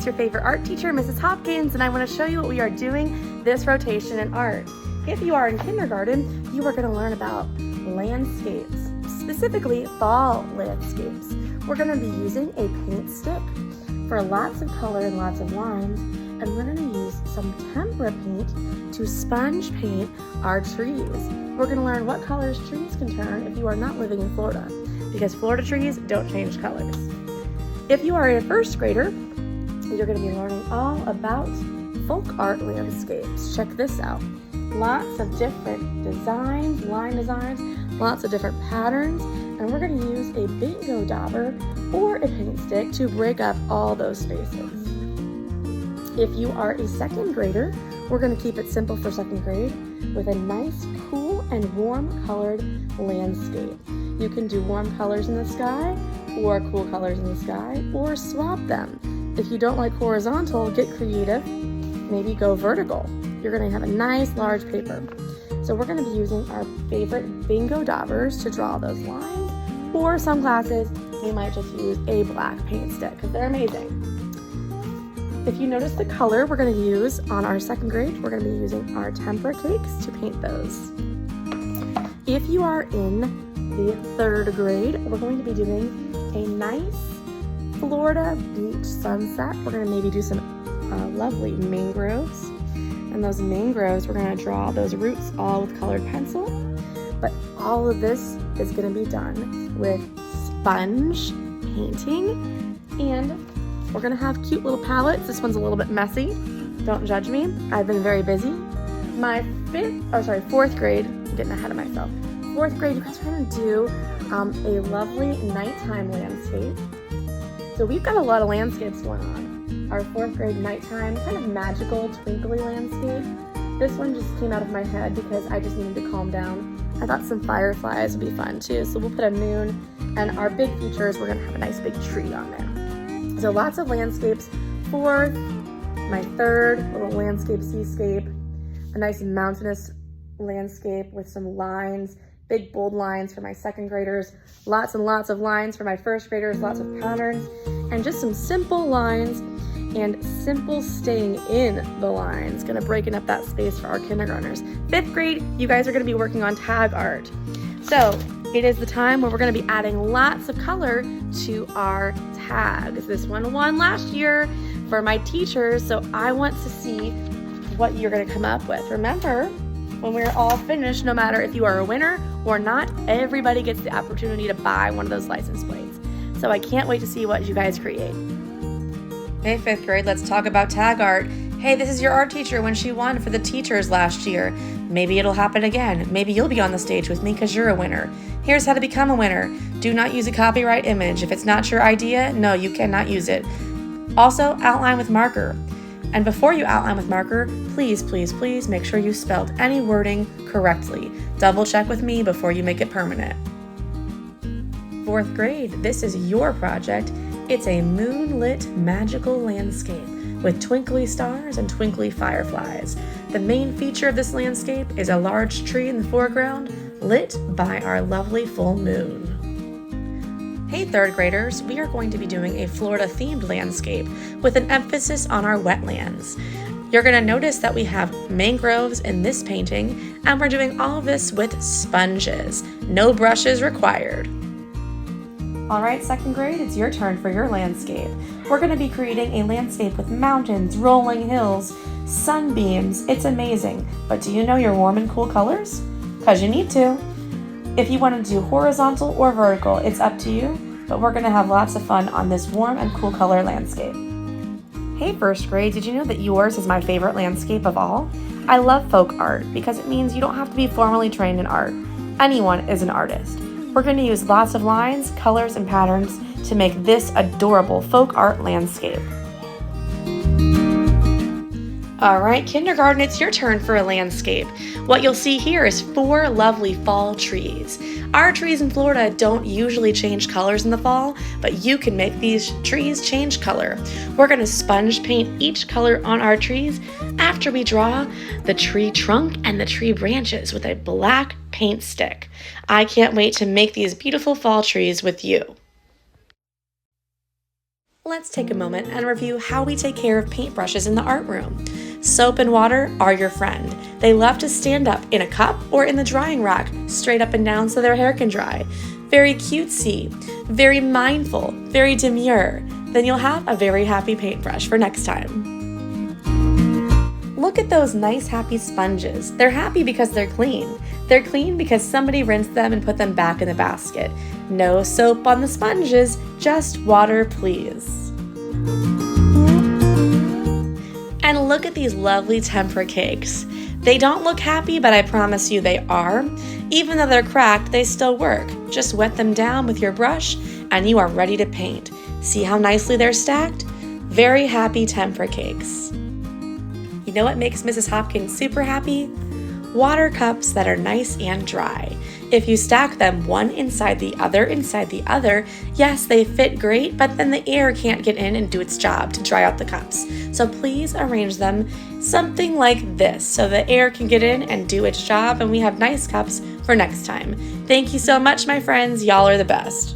your favorite art teacher, Mrs. Hopkins, and I want to show you what we are doing this rotation in art. If you are in kindergarten, you are going to learn about landscapes, specifically fall landscapes. We're going to be using a paint stick for lots of color and lots of lines, and we're going to use some tempera paint to sponge paint our trees. We're going to learn what colors trees can turn if you are not living in Florida, because Florida trees don't change colors. If you are a first grader, you're going to be learning all about folk art landscapes. Check this out. Lots of different designs, line designs, lots of different patterns, and we're going to use a bingo dauber or a paint stick to break up all those spaces. If you are a second grader, we're going to keep it simple for second grade with a nice, cool, and warm colored landscape. You can do warm colors in the sky or cool colors in the sky, or swap them. If you don't like horizontal, get creative, maybe go vertical. You're going to have a nice large paper. So we're going to be using our favorite bingo daubers to draw those lines, or some classes you might just use a black paint stick because they're amazing. If you notice the color we're going to use on our second grade, we're going to be using our tempera cakes to paint those. If you are in the third grade, we're going to be doing a nice Florida beach sunset. We're going to maybe do some lovely mangroves. And those mangroves, we're going to draw those roots all with colored pencil. But all of this is going to be done with sponge painting. And we're going to have cute little palettes. This one's a little bit messy. Don't judge me. I've been very busy. My fourth grade, I'm getting ahead of myself. Fourth grade, you guys are going to do a lovely nighttime landscape. So we've got a lot of landscapes going on. Our fourth grade nighttime, kind of magical, twinkly landscape. This one just came out of my head because I just needed to calm down. I thought some fireflies would be fun too. So we'll put a moon, and our big feature is we're gonna have a nice big tree on there. So lots of landscapes. Fourth, my third little landscape seascape, a nice mountainous landscape with some lines, big bold lines for my second graders, lots and lots of lines for my first graders, lots of patterns, and just some simple lines and simple staying in the lines, gonna breaking up that space for our kindergartners. Fifth grade, you guys are gonna be working on tag art. So it is the time where we're gonna be adding lots of color to our tags. This one won last year for my teachers, so I want to see what you're gonna come up with. Remember, when we're all finished, no matter if you are a winner or not, everybody gets the opportunity to buy one of those license plates. So I can't wait to see what you guys create. Hey, fifth grade, let's talk about tag art. Hey, this is your art teacher when she won for the teachers last year. Maybe it'll happen again. Maybe you'll be on the stage with me because you're a winner. Here's how to become a winner. Do not use a copyright image. If it's not your idea, no, you cannot use it. Also, outline with marker. And before you outline with marker, please, please, please make sure you spelled any wording correctly. Double check with me before you make it permanent. Fourth grade, this is your project. It's a moonlit magical landscape with twinkly stars and twinkly fireflies. The main feature of this landscape is a large tree in the foreground lit by our lovely full moon. Hey third graders, we are going to be doing a Florida themed landscape with an emphasis on our wetlands. You're going to notice that we have mangroves in this painting, and we're doing all of this with sponges. No brushes required. All right, second grade, it's your turn for your landscape. We're going to be creating a landscape with mountains, rolling hills, sunbeams. It's amazing. But do you know your warm and cool colors? Because you need to. If you want to do horizontal or vertical, it's up to you, but we're going to have lots of fun on this warm and cool color landscape. Hey first grade, did you know that yours is my favorite landscape of all? I love folk art because it means you don't have to be formally trained in art. Anyone is an artist. We're going to use lots of lines, colors, and patterns to make this adorable folk art landscape. All right, kindergarten, it's your turn for a landscape. What you'll see here is 4 lovely fall trees. Our trees in Florida don't usually change colors in the fall, but you can make these trees change color. We're going to sponge paint each color on our trees after we draw the tree trunk and the tree branches with a black paint stick. I can't wait to make these beautiful fall trees with you. Let's take a moment and review how we take care of paintbrushes in the art room. Soap and water are your friend. They love to stand up in a cup or in the drying rack, straight up and down so their hair can dry. Very cutesy, very mindful, very demure. Then you'll have a very happy paintbrush for next time. Look at those nice happy sponges. They're happy because they're clean. They're clean because somebody rinsed them and put them back in the basket. No soap on the sponges, just water, please. And look at these lovely tempera cakes. They don't look happy, but I promise you they are. Even though they're cracked, they still work. Just wet them down with your brush and you are ready to paint. See how nicely they're stacked? Very happy tempera cakes. You know what makes Mrs. Hopkins super happy? Water cups that are nice and dry. If you stack them one inside the other, yes, they fit great, but then the air can't get in and do its job to dry out the cups. So please arrange them something like this so the air can get in and do its job and we have nice cups for next time. Thank you so much, my friends. Y'all are the best.